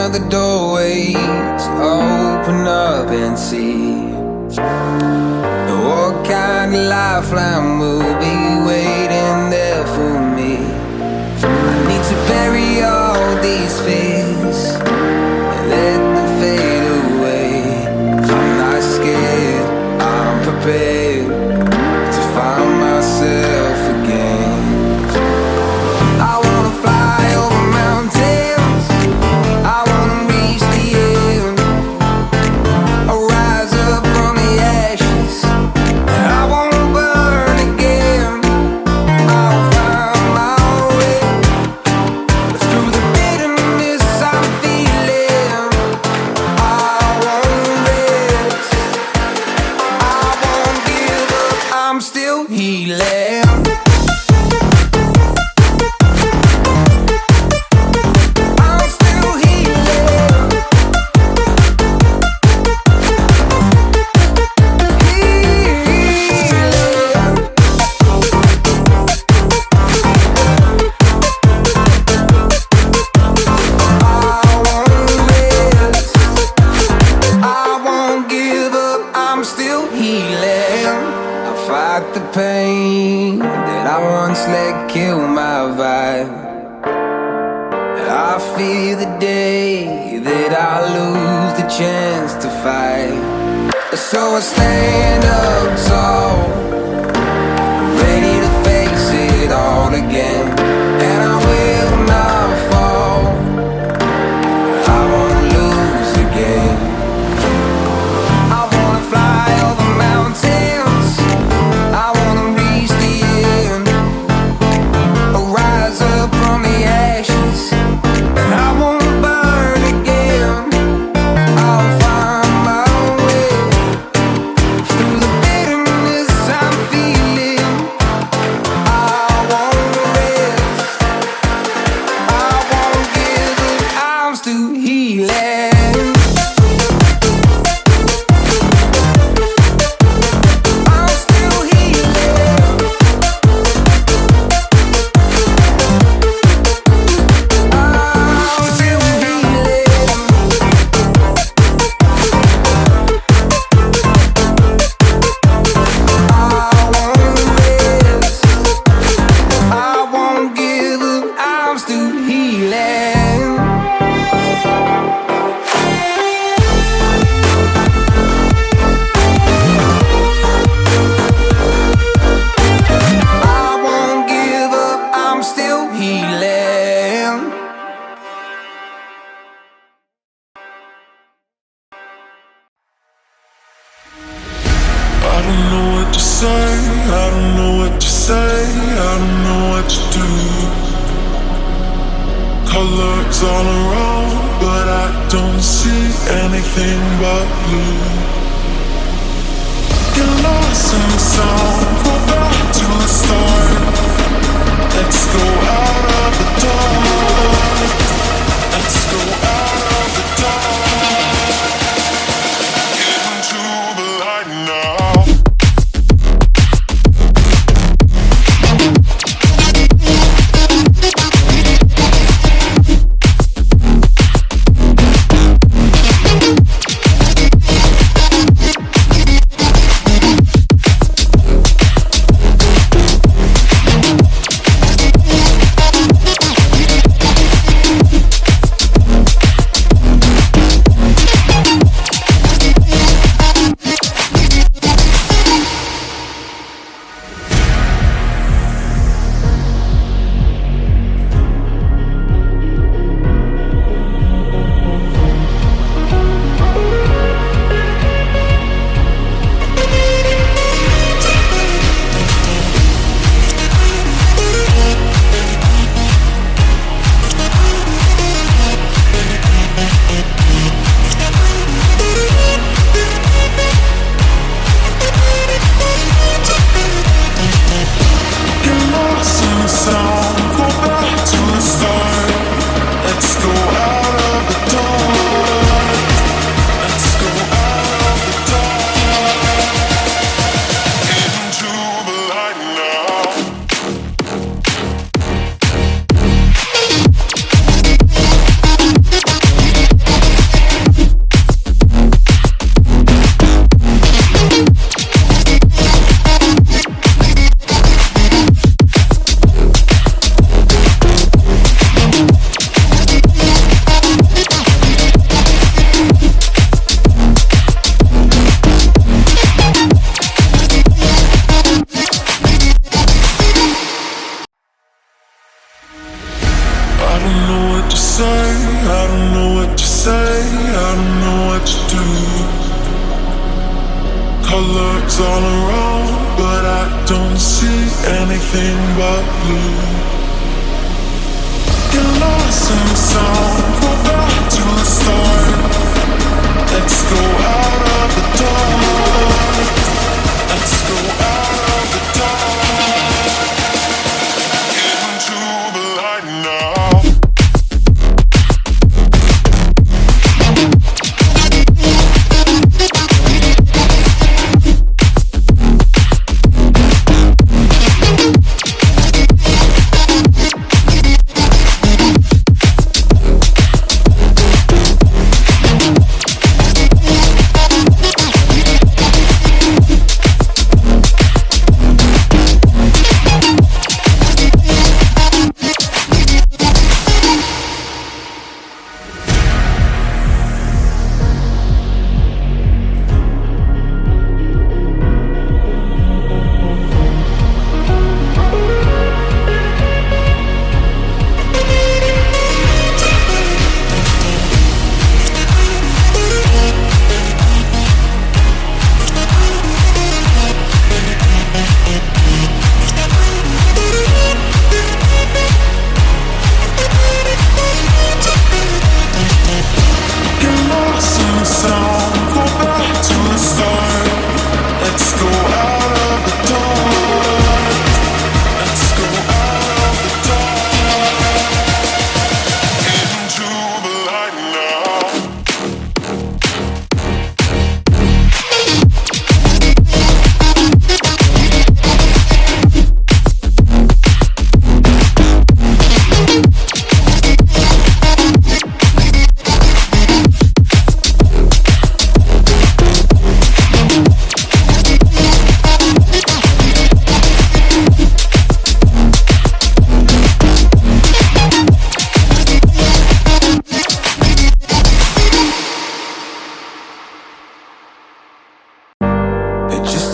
of the doorways, open up and see what kind of lifeline will be waiting there for me. I need to bury all these fears and let them fade away. I'm not scared, I'm prepared to find myself again. I wanna fly over mountains, I wanna reach the end. I'll rise up from the ashes, I won't burn again. I'll find my way through the bitterness I'm feeling. I won't rest, I won't give up, I'm still healing. The pain that I once let kill my vibe, I fear the day that I lose the chance to fight. So I stand up tall, ready to face it all again, and I will not fall, I won't lose again. I wanna fly over mountains, I wanna reach the end. I'll rise up from the ashes, and I won't burn again. I'll find my way through the bitterness I'm feeling. I won't rest, I won't give up, I'm still healing. I don't know what to say, I don't know what to do. Colors all around, but I don't see anything but blue. Get lost in the sound, go back to the start. Let's go out of the dark. Let's go out of the dark. Get into the light now. say, I don't know what you say, I don't know what you do. Colors all around, but I don't see anything but blue. Get lost in the sound, go back to the start. Let's go out of the dark. Let's go out of the dark. Get into the light now.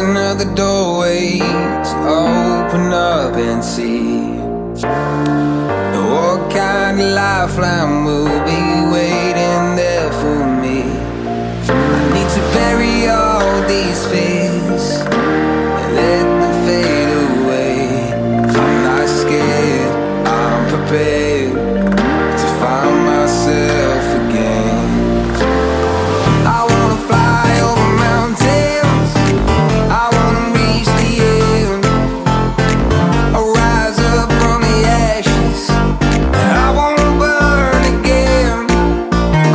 Another doorway to open up and see what kind of lifeline will be waiting there for me. I need to bury all these fears and let them fade away. I'm not scared, I'm prepared to find myself again. I wanna fly over mountains, I wanna reach the end, I'll rise up from the ashes, and I won't burn again.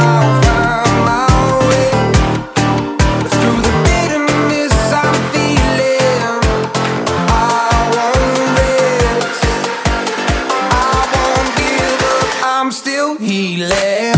I'll find my way through the bitterness I'm feeling. I won't rest, I won't give up, I'm still healing.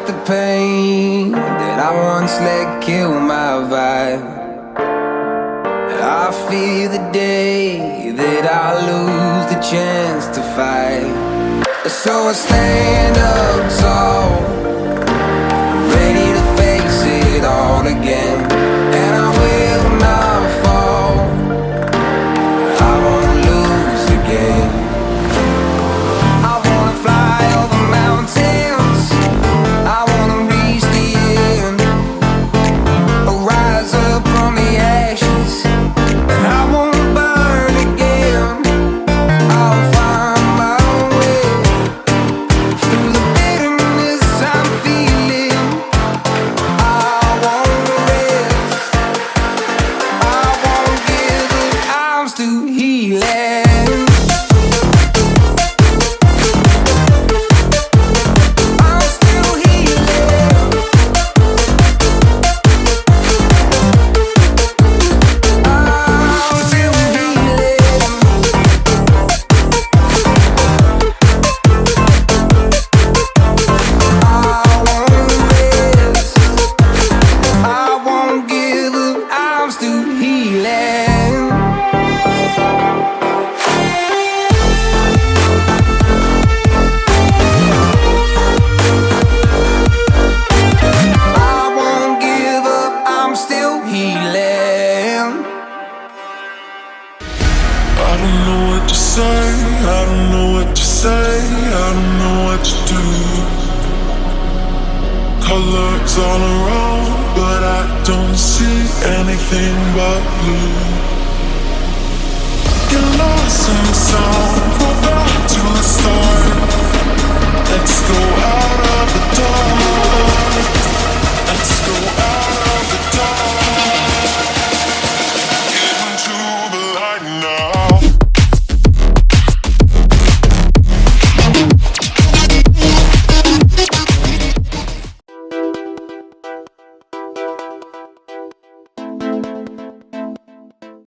The pain that I once let kill my vibe, I fear the day that I lose the chance to fight. So I stand up tall, ready to face it all again, and I will not fall, I won't lose again. I wanna fly over mountains, I wanna reach the end, I'll rise up from the ashes, and I won't burn again. I'll find my way through the bitterness I'm Fireworks all around, but I don't see anything but blue. Get lost in the